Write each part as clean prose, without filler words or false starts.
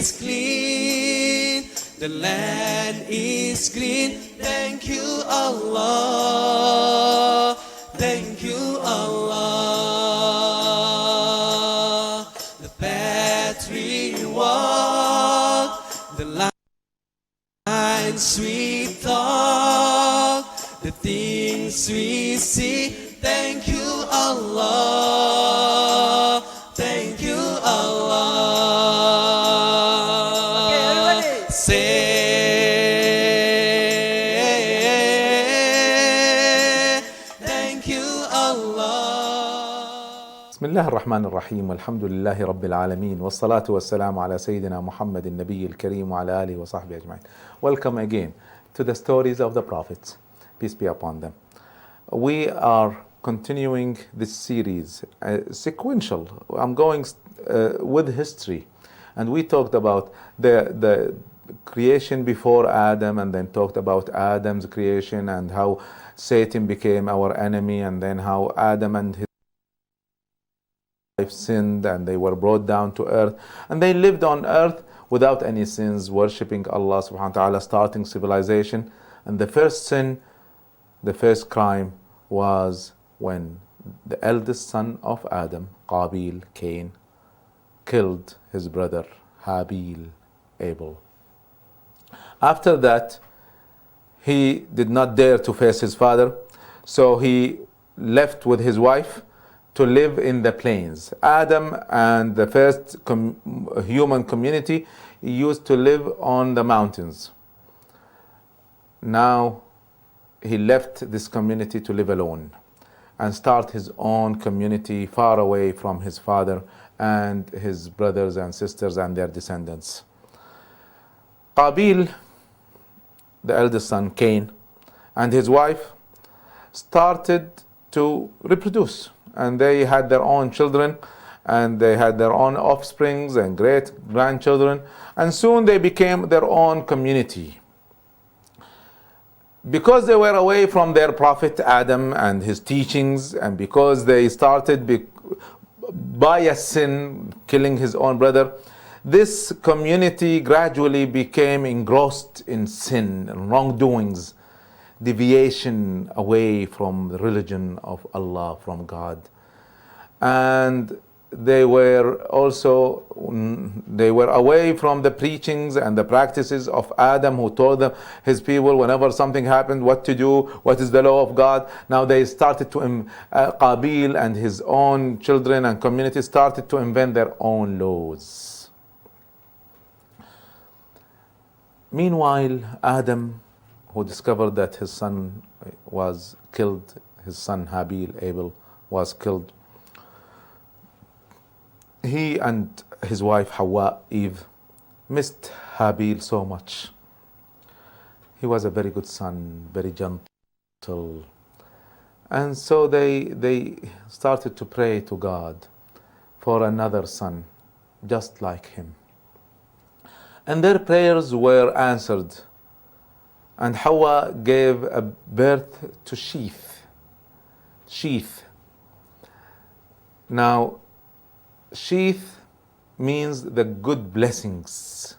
is clean, the land is green. Thank you, Allah. Thank you, Allah. The path we walk, the lines we talk, the things we see. Thank you, Allah. Thank you, Allah. Okay, everybody. Say, thank you, Allah. بسم الله الرحمن الرحيم والحمد لله رب العالمين والصلاة والسلام على سيدنا محمد النبي الكريم وعلى آله وصحبه أجمعين. Welcome again to the stories of the prophets, peace be upon them. We are continuing this series, sequential. I'm going with history, and we talked about the creation before Adam, and then talked about Adam's creation and how Satan became our enemy, and then how Adam and his wife sinned and they were brought down to earth, and they lived on earth without any sins, worshipping Allah subhanahu wa ta'ala, starting civilization. And the first sin, the first crime, was when the eldest son of Adam, Qabil, Cain, killed his brother Habil, Abel. After that, he did not dare to face his father, so he left with his wife to live in the plains. Adam and the first human community used to live on the mountains. Now he left this community to live alone and start his own community far away from his father and his brothers and sisters and their descendants. Qabil, the eldest son, Cain, and his wife started to reproduce, and they had their own children, and they had their own offsprings and great grandchildren, and soon they became their own community. Because they were away from their prophet Adam and his teachings, and because they started by a sin, killing his own brother, this community gradually became engrossed in sin and wrongdoings, deviation away from the religion of Allah, from God. And they were away from the preachings and the practices of Adam, who told them, his people, whenever something happened, what to do, what is the law of God. Now they started to, Qabil and his own children and community started to invent their own laws. Meanwhile, Adam, who discovered that his son was killed, his son Habil, Abel, was killed, he and his wife Hawa, Eve, missed Habil so much. He was a very good son, very gentle. And so they started to pray to God for another son, just like him. And their prayers were answered. And Hawa gave a birth to sheath. Now, sheath means the good blessings,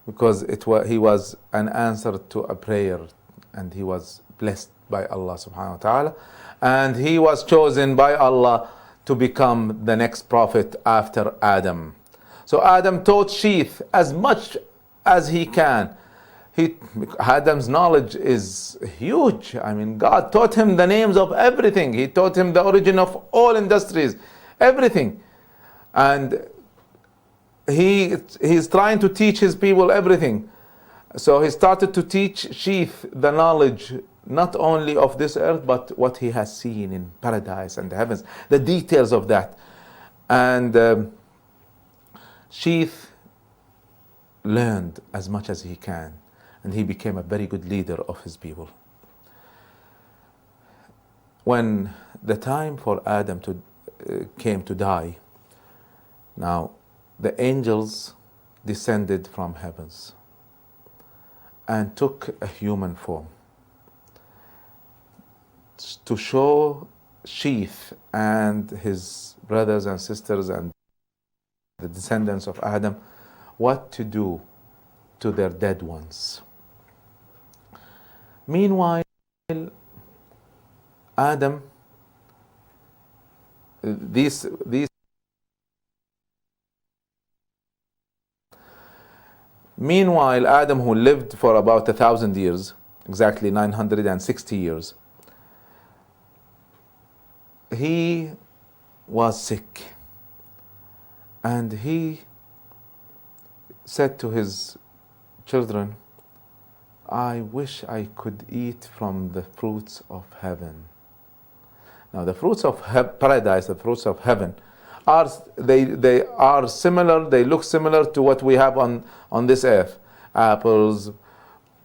because he was an answer to a prayer, and he was blessed by Allah subhanahu wa ta'ala, and he was chosen by Allah to become the next prophet after Adam. So Adam taught sheath as much as he can. Adam's knowledge is huge. I mean, God taught him the names of everything. He taught him the origin of all industries, everything. And he's trying to teach his people everything. So he started to teach sheath the knowledge, not only of this earth, but what he has seen in paradise and the heavens, the details of that. And sheath learned as much as he can, and he became a very good leader of his people. When the time for Adam came to die, now the angels descended from heavens and took a human form to show Sheath and his brothers and sisters and the descendants of Adam what to do to their dead ones. Meanwhile, Adam, these Meanwhile, Adam, who lived for about 1,000 years, exactly 960 years, he was sick. And he said to his children, I wish I could eat from the fruits of heaven. Now, the fruits of paradise, the fruits of heaven, they are similar, they look similar to what we have on this earth. Apples,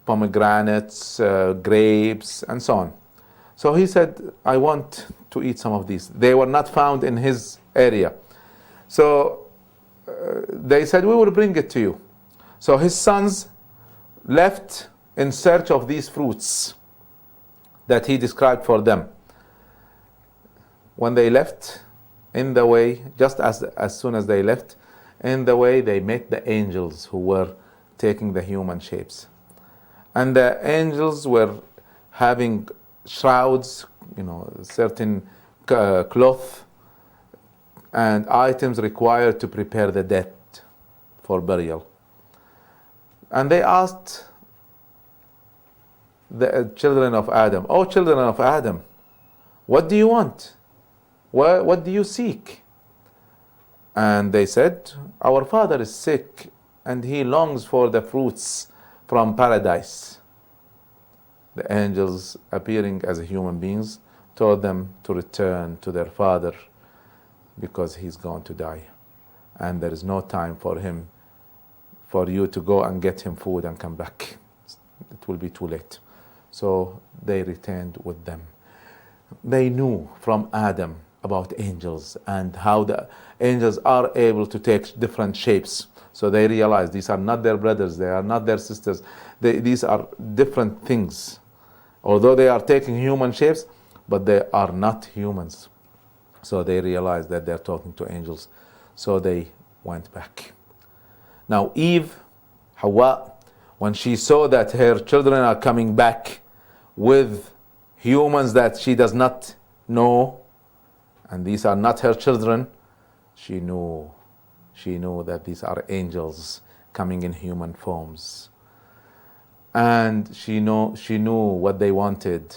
pomegranates, grapes, and so on. So he said, I want to eat some of these. They were not found in his area. So they said, we will bring it to you. So his sons left in search of these fruits that he described for them. When they left, in the way, just as soon as they left, in the way they met the angels who were taking the human shapes. And the angels were having shrouds, certain cloth and items required to prepare the dead for burial. And they asked the children of Adam, "Oh, children of Adam, what do you want? What do you seek?" And they said, "Our father is sick and he longs for the fruits from paradise." The angels, appearing as human beings, told them to return to their father because he's going to die. And there is no time for you to go and get him food and come back. It will be too late. So they returned with them. They knew from Adam about angels and how the angels are able to take different shapes. So they realized these are not their brothers, they are not their sisters. These are different things. Although they are taking human shapes, but they are not humans. So they realized that they're talking to angels. So they went back. Now Eve, Hawa, when she saw that her children are coming back with humans that she does not know, and these are not her children, she knew that these are angels coming in human forms. And she knew what they wanted.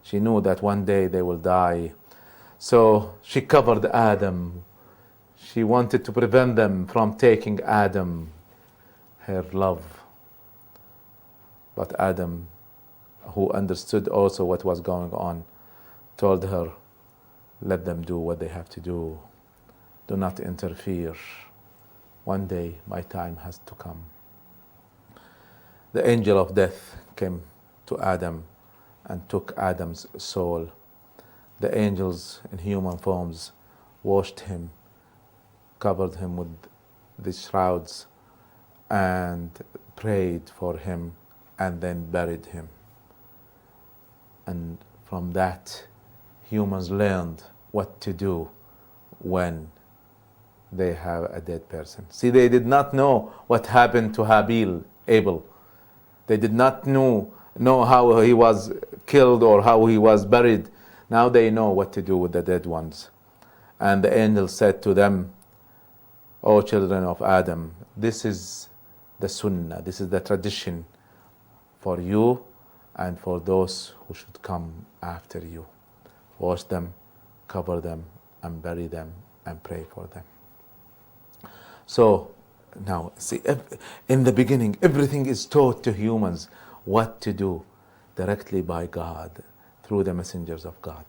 She knew that one day they will die. So she covered Adam. She wanted to prevent them from taking Adam, her love. But Adam, who understood also what was going on, told her, let them do what they have to do. Do not interfere. One day my time has to come. The angel of death came to Adam and took Adam's soul. The angels in human forms washed him, covered him with the shrouds, and prayed for him, and then buried him. And from that, humans learned what to do when they have a dead person. See, they did not know what happened to Abel. They did not know how he was killed or how he was buried. Now they know what to do with the dead ones. And the angel said to them, "O children of Adam, this is the sunnah, this is the tradition for you and for those who should come after you. Wash them, cover them, and bury them, and pray for them." So now, see, in the beginning, everything is taught to humans what to do directly by God through the messengers of God.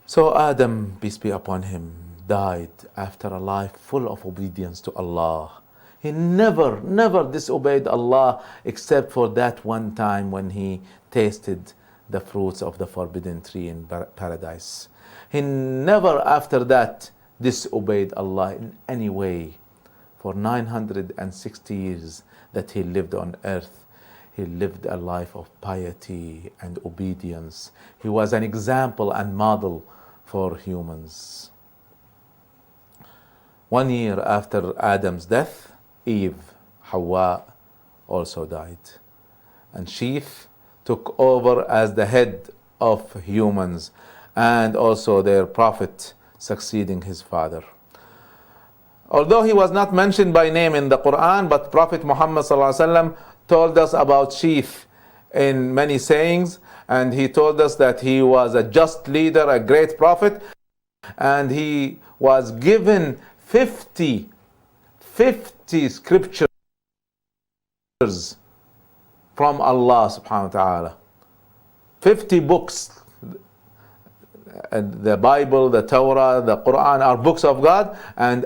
So Adam, peace be upon him, died after a life full of obedience to Allah. He never disobeyed Allah except for that one time when he tasted the fruits of the forbidden tree in paradise. He never after that disobeyed Allah in any way. For 960 years that he lived on earth, he lived a life of piety and obedience. He was an example and model for humans. 1 year after Adam's death, Eve, Hawa, also died. And Sheath took over as the head of humans, and also their prophet, succeeding his father. Although he was not mentioned by name in the Quran, but Prophet Muhammad ﷺ told us about Sheath in many sayings, and he told us that he was a just leader, a great prophet, and he was given 50 scriptures from Allah subhanahu wa ta'ala. 50 books. And the Bible, the Torah, the Quran are books of God, and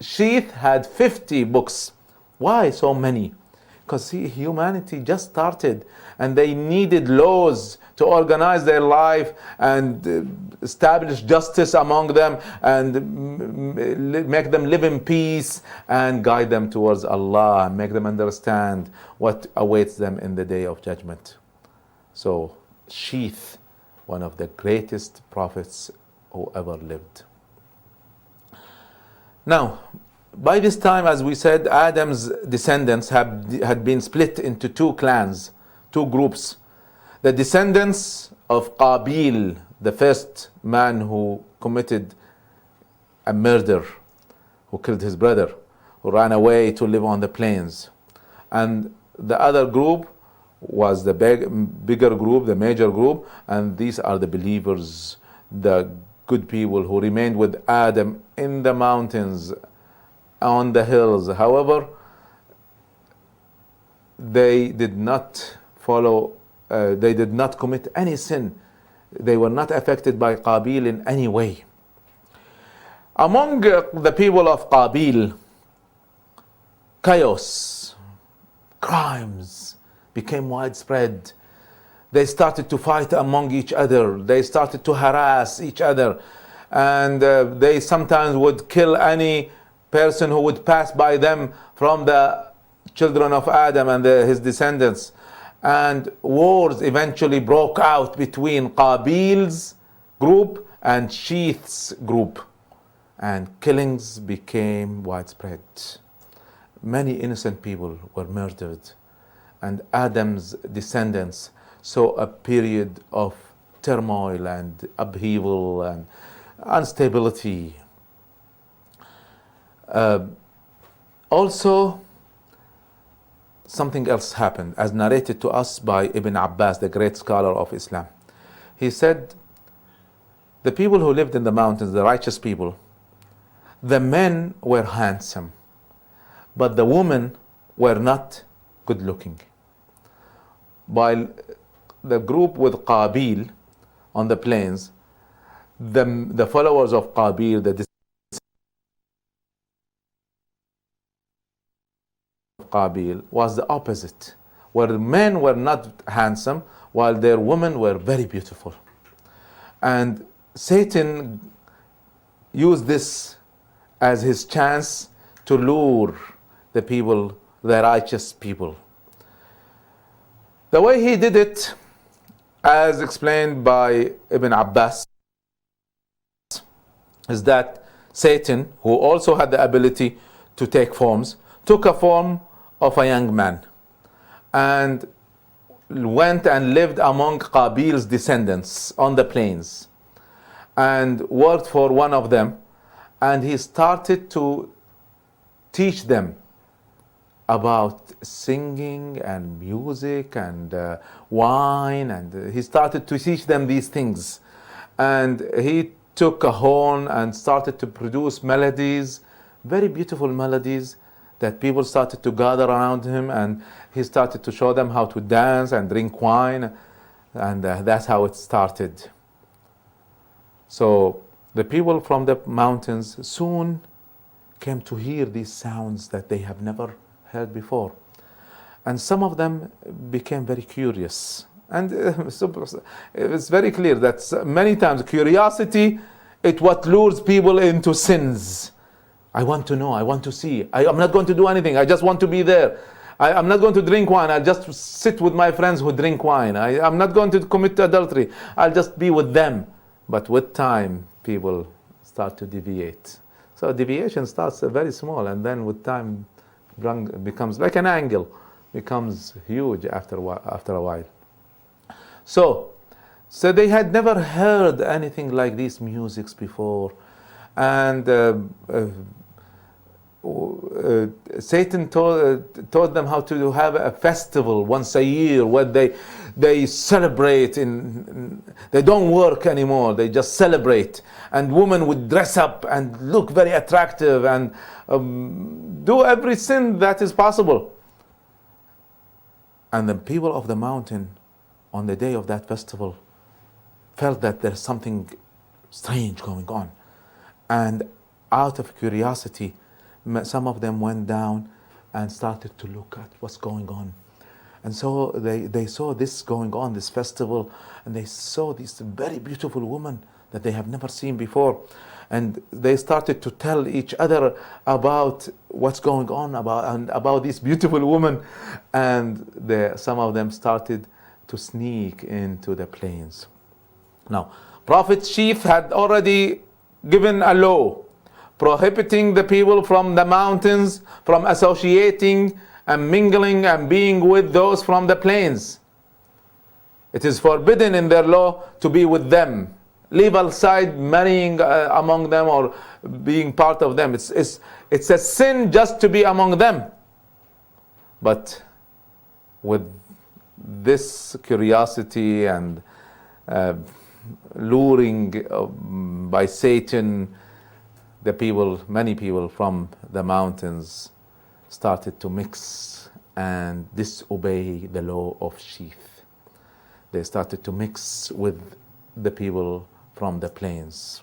Sheath had 50 books. Why so many? Because humanity just started, and they needed laws to organize their life and establish justice among them, and make them live in peace and guide them towards Allah, and make them understand what awaits them in the day of judgment. So Sheath, one of the greatest prophets who ever lived. Now, by this time, as we said, Adam's descendants had been split into two clans, two groups. The descendants of Qabil, the first man who committed a murder, who killed his brother, who ran away to live on the plains. And the other group was the bigger group, the major group, and these are the believers, the good people who remained with Adam in the mountains, on the hills. However, they did not follow, they did not commit any sin. They were not affected by Qabil in any way. Among the people of Qabil, chaos, crimes became widespread. They started to fight among each other. They started to harass each other. And they sometimes would kill any person who would pass by them from the children of Adam and his descendants. And wars eventually broke out between Qabil's group and Sheath's group. And killings became widespread. Many innocent people were murdered. And Adam's descendants saw a period of turmoil and upheaval and instability. Also, something else happened, as narrated to us by Ibn Abbas, the great scholar of Islam. He said, the people who lived in the mountains, the righteous people, the men were handsome, but the women were not good looking. While the group with Qabil on the plains, the followers of Qabil, the Qabil, was the opposite, where the men were not handsome while their women were very beautiful. And Satan used this as his chance to lure the people, the righteous people. The way he did it, as explained by Ibn Abbas, is that Satan, who also had the ability to take forms, took a form of a young man and went and lived among Qabil's descendants on the plains and worked for one of them, and he started to teach them about singing and music and wine, and he started to teach them these things. And he took a horn and started to produce melodies, very beautiful melodies, that people started to gather around him, and he started to show them how to dance and drink wine, and that's how it started. So the people from the mountains soon came to hear these sounds that they have never heard before, and some of them became very curious. And it's very clear that many times curiosity is what lures people into sins. I want to know, I want to see. I'm not going to do anything, I just want to be there. I'm not going to drink wine, I'll just sit with my friends who drink wine. I'm not going to commit adultery, I'll just be with them. But with time, people start to deviate, So deviation starts very small, and then with time becomes like an angle, becomes huge after a while. So they had never heard anything like these musics before, and Satan taught them how to have a festival once a year where they celebrate. They don't work anymore, they just celebrate, and women would dress up and look very attractive and do every sin that is possible. And the people of the mountain on the day of that festival felt that there's something strange going on, and out of curiosity some of them went down and started to look at what's going on. And so they saw this going on, this festival, and they saw this very beautiful woman that they have never seen before. And they started to tell each other about what's going on, about this beautiful woman. And some of them started to sneak into the plains. Now, Prophet Sheath had already given a law prohibiting the people from the mountains from associating and mingling and being with those from the plains. It is forbidden in their law to be with them. Leave aside marrying among them or being part of them. It's a sin just to be among them. But with this curiosity and luring by Satan, many people from the mountains started to mix and disobey the law of sheath. They started to mix with the people from the plains.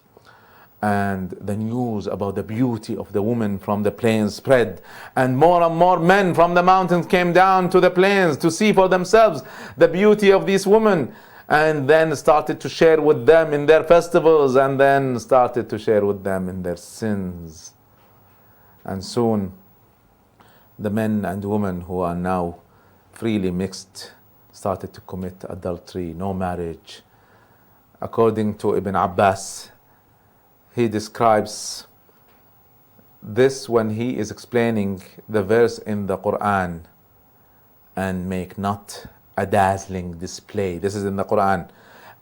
And the news about the beauty of the woman from the plains spread, and more men from the mountains came down to the plains to see for themselves the beauty of this woman, and then started to share with them in their festivals, and then started to share with them in their sins. And soon the men and women who are now freely mixed started to commit adultery, no marriage. According to Ibn Abbas, he describes this when he is explaining the verse in the Quran, and make not a dazzling display. This is in the Quran.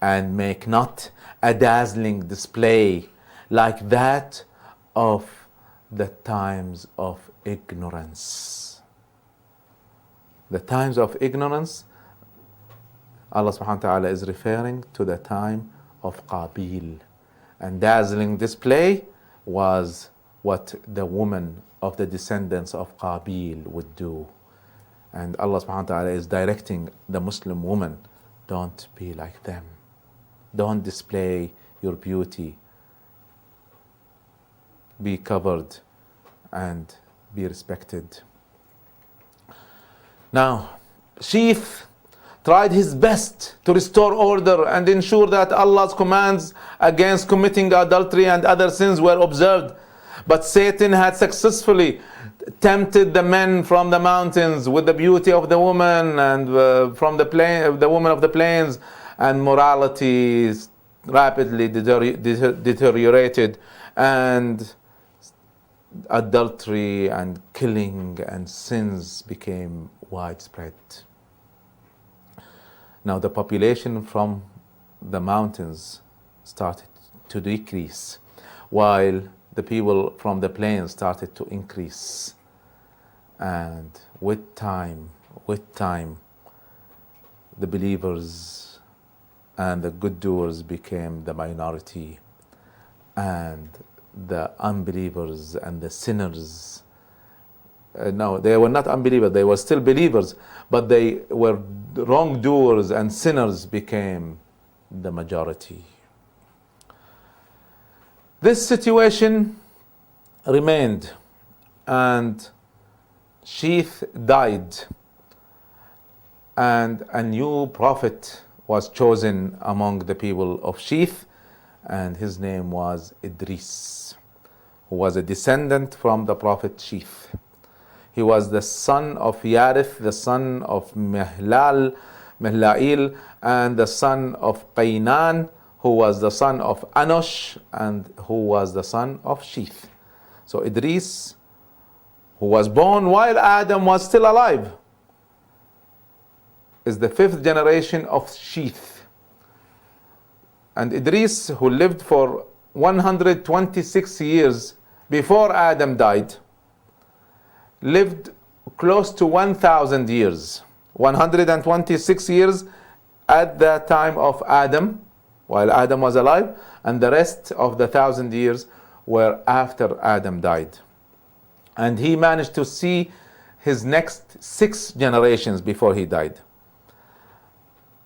And make not a dazzling display like that of the times of ignorance. The times of ignorance, Allah subhanahu wa ta'ala is referring to the time of Qabil. And dazzling display was what the woman of the descendants of Qabil would do. And Allah subhanahu wa ta'ala is directing the Muslim woman, don't be like them. Don't display your beauty. Be covered and be respected. Now, Sheath tried his best to restore order and ensure that Allah's commands against committing adultery and other sins were observed. But Satan had successfully tempted the men from the mountains with the beauty of the woman and from the woman of the plains, and morality rapidly deteriorated, and adultery and killing and sins became widespread. Now the population from the mountains started to decrease, while the people from the plains started to increase. And with time, the believers and the good doers became the minority, and the unbelievers and the sinners, no, they were not unbelievers, they were still believers, but they were wrongdoers and sinners became the majority. This situation remained, and Sheath died, and a new prophet was chosen among the people of Sheath, and his name was Idris, who was a descendant from the prophet Sheath. He was the son of Yarith, the son of Mihla'il, and the son of Qaynan, who was the son of Anosh, and who was the son of Sheath. So Idris, who was born while Adam was still alive, is the 5th generation of Sheath. And Idris, who lived for 126 years before Adam died, lived close to 1,000 years. 126 years at the time of Adam, while Adam was alive, and the rest of the 1,000 years were after Adam died. And he managed to see his next 6 generations before he died.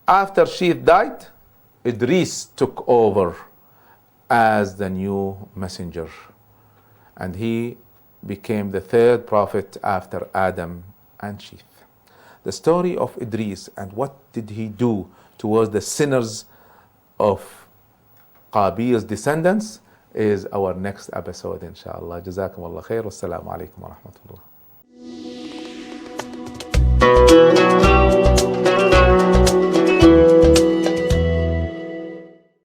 After Sheath died, Idris took over as the new messenger, and he became the 3rd prophet after Adam and Sheath. The story of Idris and what did he do towards the sinners of Qabil's descendants is our next episode, inshallah. Jazakum Allah khair. Wassalamu alaikum wa rahmatullah.